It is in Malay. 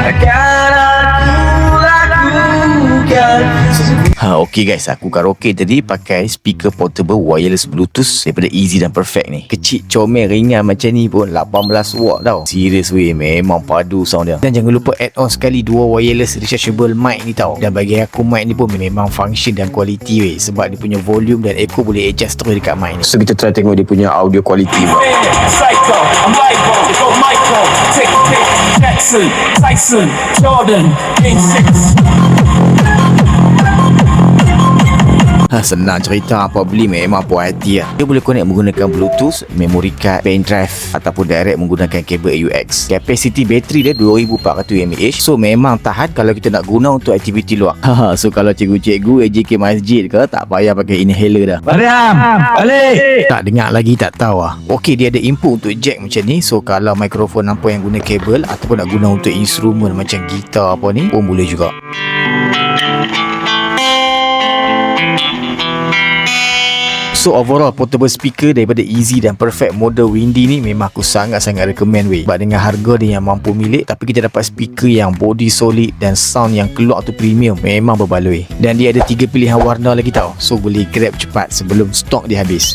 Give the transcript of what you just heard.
Akan aku lakukan. Okey guys, aku karaoke tadi pakai speaker portable wireless bluetooth daripada Easy dan Perfect ni. Kecil, comel, ringan macam ni pun 18 watt tau. Serius weh, memang padu sound dia. Dan jangan lupa add on sekali dua wireless rechargeable mic ni tau. Dan bagi aku mic ni pun memang function dan quality weh, sebab dia punya volume dan echo boleh adjust terus dekat mic ni. So kita try tengok dia punya audio quality pula. Psycho, I'm libo, go Michael, take a pick, Jackson, Tyson, Jordan, Game 6. Senang cerita, apa beli memang puas hati lah. Dia boleh connect menggunakan Bluetooth, memory card, pen drive ataupun direct menggunakan kabel AUX. Capacity bateri dia 2400 mAh. So memang tahan kalau kita nak guna untuk aktiviti luar. So kalau cikgu-cikgu AJK masjid ke, tak payah pakai inhaler dah. Mariam, balik. Tak dengar lagi, tak tahu lah. Okey, dia ada input untuk jack macam ni. So kalau mikrofon nampak yang guna kabel ataupun nak guna untuk instrumen macam gitar apa ni pun boleh juga. So overall portable speaker daripada Easy dan Perfect model Windy ni memang aku sangat-sangat recommend weh. Sebab dengan harga dia yang mampu milik, tapi kita dapat speaker yang body solid dan sound yang keluar tu premium, memang berbaloi. Dan dia ada 3 pilihan warna lagi tau. So boleh grab cepat sebelum stok dia habis.